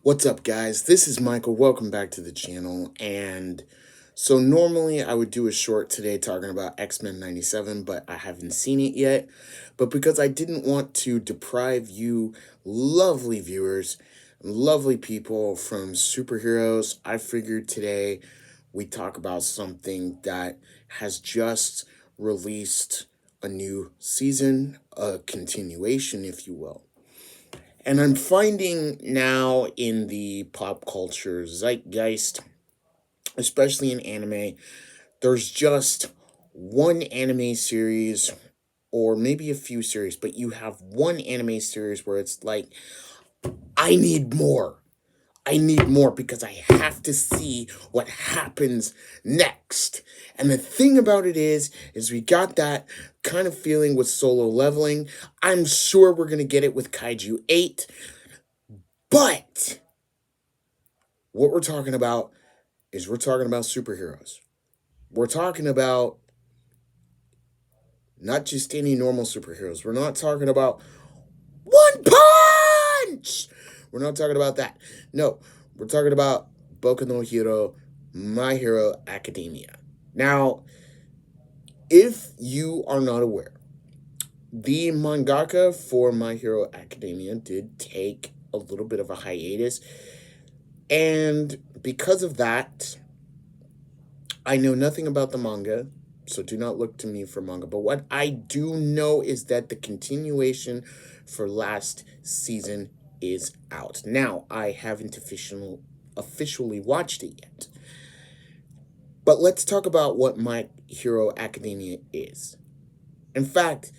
What's up, guys? This is Michael. Welcome back to the channel. And so normally I would do a short today talking about X-Men 97, but I haven't seen it yet. But because I didn't want to deprive you lovely viewers, lovely people from superheroes, I figured today we talk about something that has just released a new season, a continuation, if you will. And I'm finding now in the pop culture zeitgeist, especially in anime, there's just one anime series or maybe a few series, but you have one anime series where it's like, I need more. I need more because I have to see what happens next. And the thing about it is we got that kind of feeling with Solo Leveling. I'm sure we're going to get it with Kaiju 8. But what we're talking about is we're talking about superheroes. We're talking about not just any normal superheroes. We're not talking about One Punch! We're not talking about that. No, we're talking about Boku no Hero, My Hero Academia. Now, if you are not aware, the mangaka for My Hero Academia did take a little bit of a hiatus. And because of that, I know nothing about the manga, so do not look to me for manga. But what I do know is that the continuation for last season is out. Now, I haven't officially watched it yet. But let's talk about what My Hero Academia is. In fact,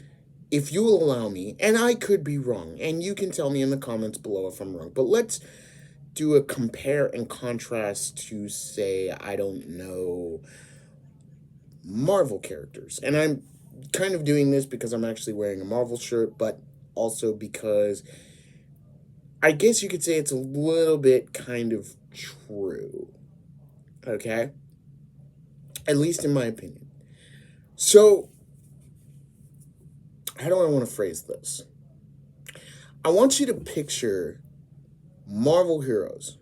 if you will allow me, and I could be wrong, and you can tell me in the comments below if I'm wrong, but let's do a compare and contrast to, say, I don't know, Marvel characters. And I'm kind of doing this because I'm actually wearing a Marvel shirt, but also because I guess you could say it's a little bit kind of true. Okay? At least in my opinion. So, how do I want to phrase this? I want you to picture Marvel heroes.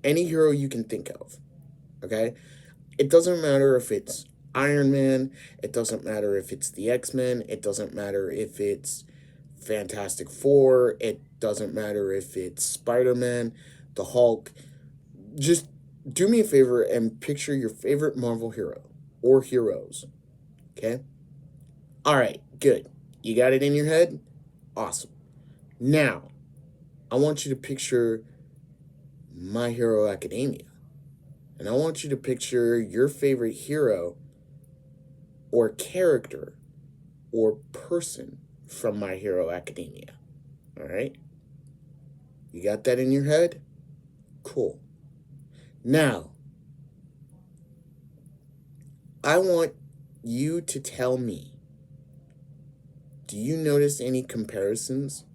Any hero you can think of. Okay? It doesn't matter if it's Iron Man, it doesn't matter if it's the X-Men, it doesn't matter if it's Fantastic Four, it doesn't matter if it's Spider-Man, the Hulk. Just do me a favor and picture your favorite Marvel hero or heroes. Okay? All right, good. You got it in your head? Awesome. Now, I want you to picture My Hero Academia. And I want you to picture your favorite hero or character or person from My Hero Academia. All right? You got that in your head? Cool. Now, I want you to tell me, do you notice any comparisons?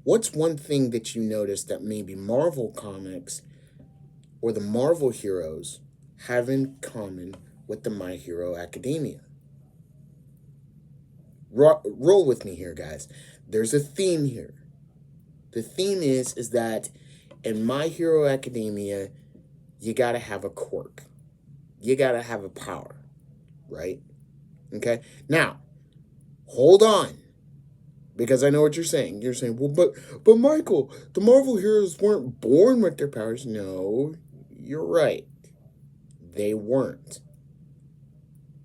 What's one thing that you notice that maybe Marvel Comics or the Marvel heroes have in common with the My Hero Academia? Roll with me here, guys. There's a theme here. The theme is that in My Hero Academia, you gotta have a quirk. You gotta have a power, right? Okay? Now, hold on. Because I know what you're saying. You're saying, well, but Michael, the Marvel heroes weren't born with their powers. No, you're right. They weren't.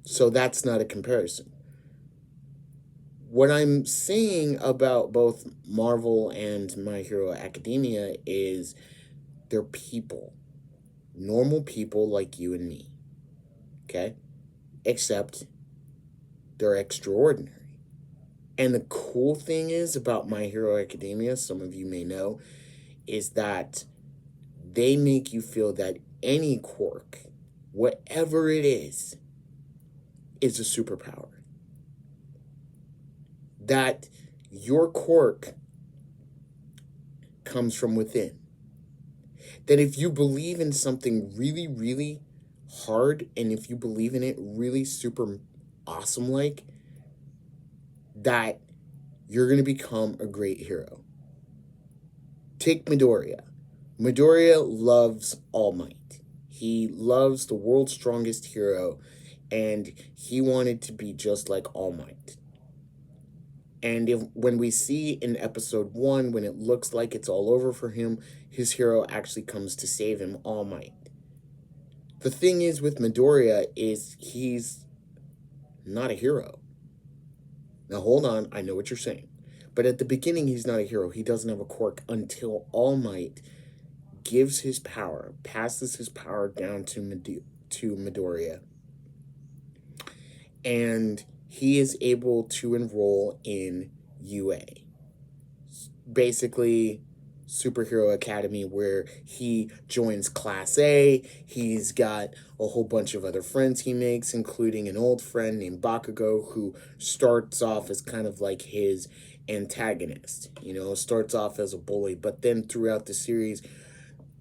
So that's not a comparison. What I'm saying about both Marvel and My Hero Academia is they're people. Normal people like you and me. Okay? Except they're extraordinary. And the cool thing is about My Hero Academia, some of you may know, is that they make you feel that any quirk, whatever it is a superpower. That your quirk comes from within. That if you believe in something really, really hard, and if you believe in it really super awesome like, that you're going to become a great hero. Take Midoriya. Midoriya loves All Might. He loves the world's strongest hero, and he wanted to be just like All Might. And when we see in episode 1, when it looks like it's all over for him, his hero actually comes to save him, All Might. The thing is with Midoriya is he's not a hero. Now hold on, I know what you're saying. But at the beginning, he's not a hero. He doesn't have a quirk until All Might gives his power, passes his power down to Midoriya. And he is able to enroll in UA. Basically, Superhero Academy, where he joins Class A. He's got a whole bunch of other friends he makes, including an old friend named Bakugo, who starts off as kind of like his antagonist. You know, starts off as a bully, but then throughout the series,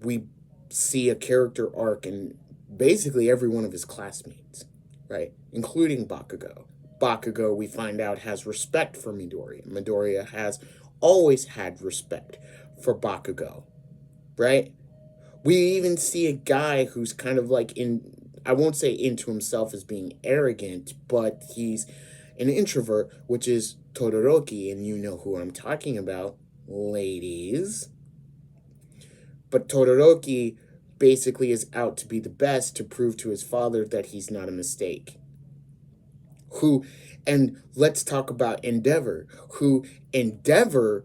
we see a character arc in basically every one of his classmates, right? Including Bakugo. Bakugo, we find out, has respect for Midoriya. Midoriya has always had respect for Bakugo, right? We even see a guy who's kind of like I won't say into himself as being arrogant, but he's an introvert, which is Todoroki, and you know who I'm talking about, ladies. But Todoroki basically is out to be the best to prove to his father that he's not a mistake. And let's talk about Endeavor, who Endeavor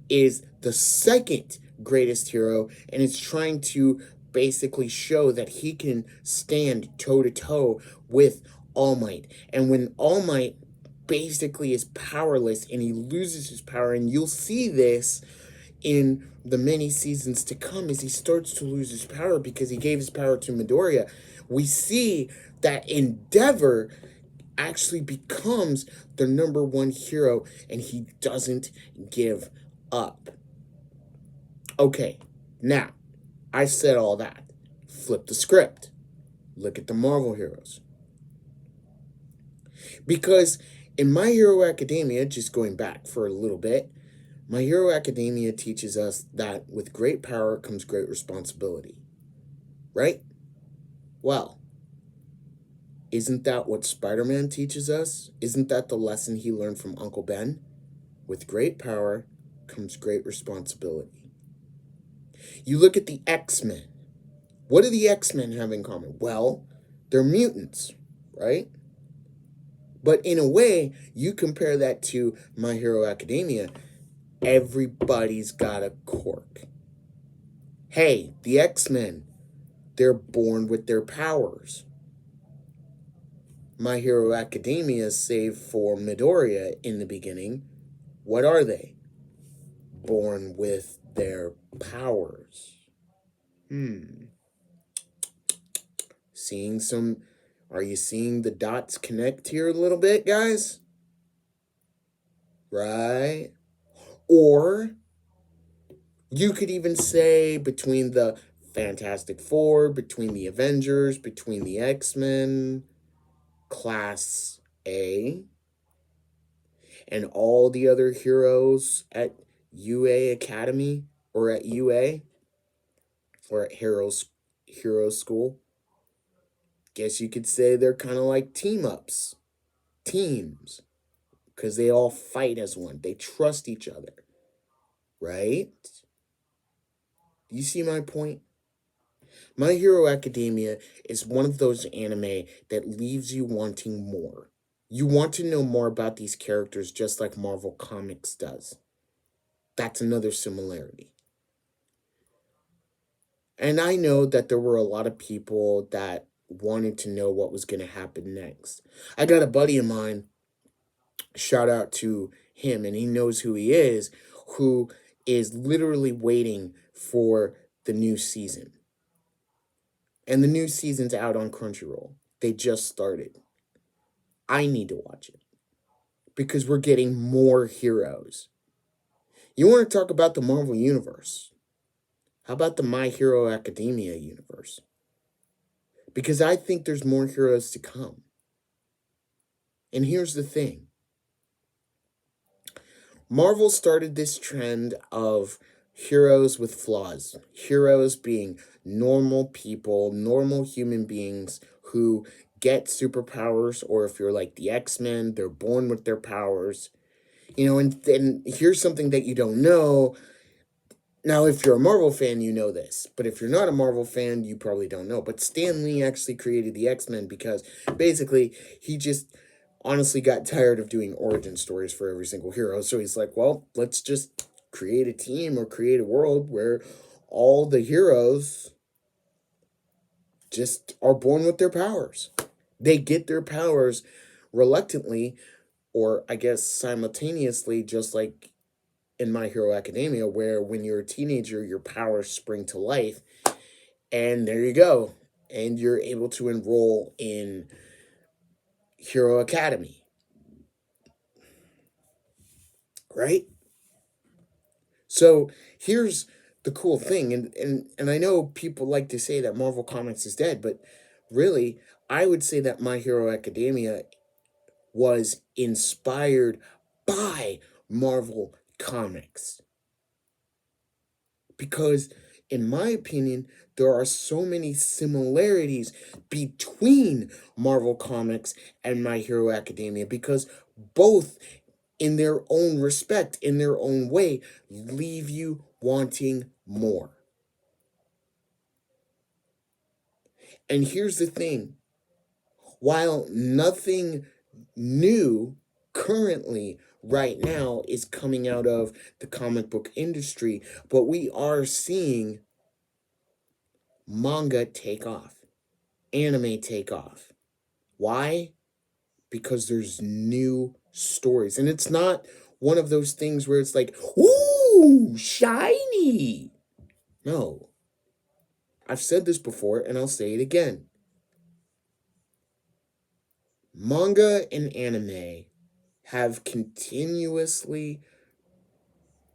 is the second greatest hero and is trying to basically show that he can stand toe-to-toe with All Might. And when All Might basically is powerless and he loses his power, and you'll see this in the many seasons to come as he starts to lose his power because he gave his power to Midoriya, we see that Endeavor actually becomes the #1 hero, and he doesn't give up. Okay, now, I said all that. Flip the script. Look at the Marvel heroes. Because in My Hero Academia, just going back for a little bit, My Hero Academia teaches us that with great power comes great responsibility. Right? Well, isn't that what Spider-Man teaches us? Isn't that the lesson he learned from Uncle Ben? With great power comes great responsibility. You look at the X-Men. What do the X-Men have in common? Well, they're mutants, right? But in a way, you compare that to My Hero Academia, everybody's got a quirk. Hey, the X-Men, they're born with their powers. My Hero Academia, save for Midoriya in the beginning, what are they? Born with their powers. Are you seeing the dots connect here a little bit, guys? Right? Or you could even say between the Fantastic Four, between the Avengers, between the X-Men, Class A, and all the other heroes at UA Academy, or at UA, or at Hero School. Guess you could say they're kind of like teams, because they all fight as one. They trust each other, right? Do you see my point? My Hero Academia is one of those anime that leaves you wanting more. You want to know more about these characters just like Marvel Comics does. That's another similarity. And I know that there were a lot of people that wanted to know what was going to happen next. I got a buddy of mine, shout out to him, and he knows who he is, who is literally waiting for the new season. And the new season's out on Crunchyroll. They just started. I need to watch it because we're getting more heroes. You want to talk about the Marvel Universe? How about the My Hero Academia universe? Because I think there's more heroes to come. And here's the thing. Marvel started this trend of heroes with flaws. Heroes being normal people, normal human beings who get superpowers, or if you're like the X-Men, they're born with their powers. And then here's something that you don't know. Now, if you're a Marvel fan, you know this. But if you're not a Marvel fan, you probably don't know. But Stan Lee actually created the X-Men because basically he just honestly got tired of doing origin stories for every single hero. So he's like, well, let's just create a team or create a world where all the heroes just are born with their powers. They get their powers reluctantly, or I guess simultaneously, just like in My Hero Academia, where when you're a teenager, your powers spring to life, and there you go. And you're able to enroll in Hero Academy. Right? So here's the cool thing, and I know people like to say that Marvel Comics is dead, but really, I would say that My Hero Academia was inspired by Marvel Comics. Because, in my opinion, there are so many similarities between Marvel Comics and My Hero Academia, because both, in their own respect, in their own way, leave you wanting more. And here's the thing. While nothing new currently right now is coming out of the comic book industry, but we are seeing manga take off, anime take off. Why? Because there's new stories. And it's not one of those things where it's like, ooh, shiny. No. I've said this before and I'll say it again. Manga and anime have continuously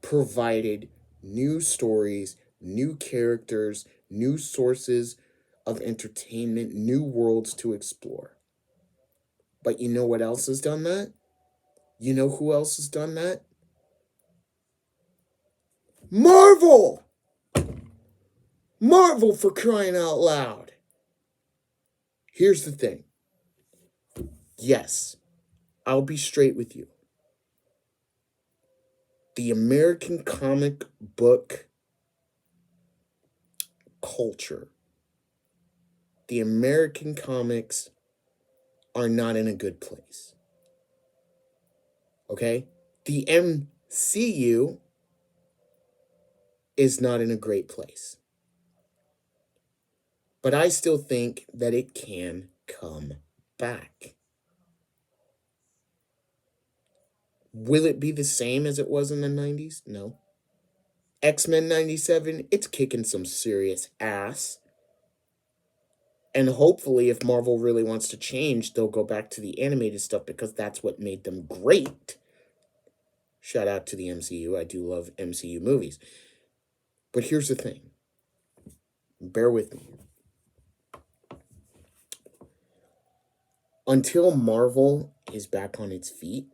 provided new stories, new characters, new sources of entertainment, new worlds to explore. But you know what else has done that? You know who else has done that? Marvel! Marvel, for crying out loud. Here's the thing. Yes, I'll be straight with you. The American comic book culture, the American comics are not in a good place. Okay? The MCU is not in a great place. But I still think that it can come back. Will it be the same as it was in the 90s? No. X-Men 97, it's kicking some serious ass. And hopefully, if Marvel really wants to change, they'll go back to the animated stuff because that's what made them great. Shout out to the MCU. I do love MCU movies. But here's the thing. Bear with me. Until Marvel is back on its feet,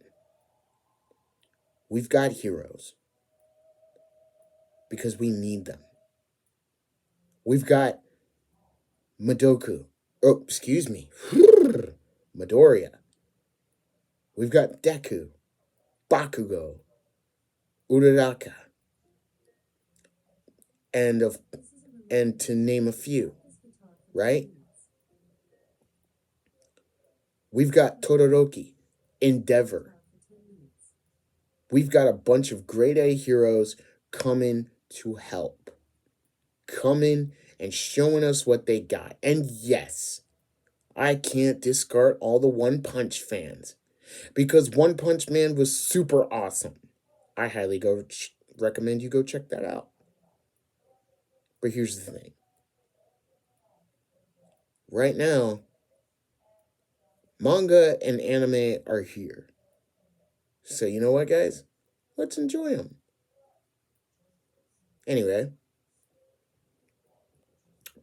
we've got heroes. Because we need them. We've got Midoriya. We've got Deku, Bakugo, Uraraka, and to name a few, right? We've got Todoroki, Endeavor. We've got a bunch of grade A heroes coming to help. Coming and showing us what they got. And yes, I can't discard all the One Punch fans, because One Punch Man was super awesome. I highly recommend you go check that out. But here's the thing. Right now, manga and anime are here. So you know what, guys? Let's enjoy them. Anyway,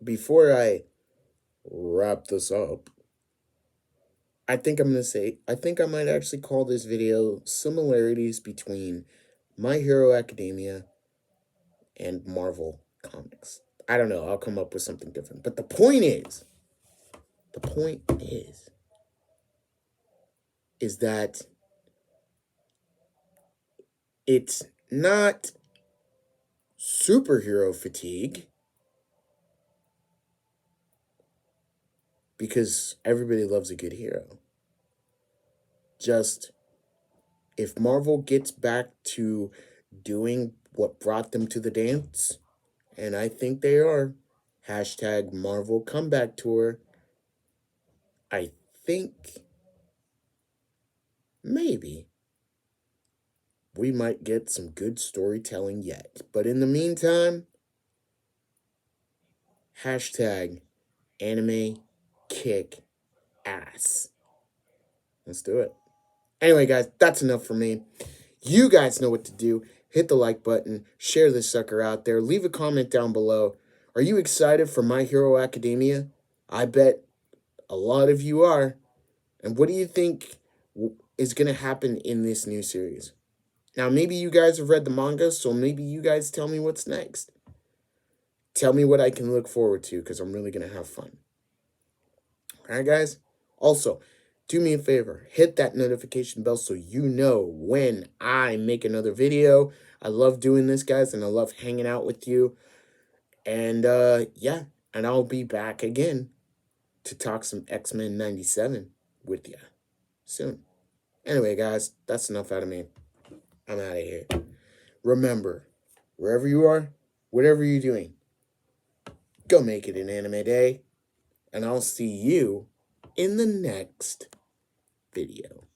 before I wrap this up, I think I might actually call this video Similarities Between My Hero Academia and Marvel Comics. I don't know. I'll come up with something different. But the point is that it's not superhero fatigue, because everybody loves a good hero. Just, if Marvel gets back to doing what brought them to the dance, and I think they are, hashtag Marvel Comeback Tour, I think maybe we might get some good storytelling yet. But in the meantime, hashtag anime kick ass. Let's do it. Anyway, guys, that's enough for me. You guys know what to do. Hit the like button. Share this sucker out there. Leave a comment down below. Are you excited for My Hero Academia? I bet a lot of you are. And what do you think is going to happen in this new series? Now, maybe you guys have read the manga, so maybe you guys tell me what's next. Tell me what I can look forward to, because I'm really going to have fun. Alright, guys? Also, do me a favor. Hit that notification bell so you know when I make another video. I love doing this, guys, and I love hanging out with you. And, yeah, and I'll be back again to talk some X-Men 97 with you soon. Anyway, guys, that's enough out of me. I'm out of here. Remember, wherever you are, whatever you're doing, go make it an anime day. And I'll see you in the next video.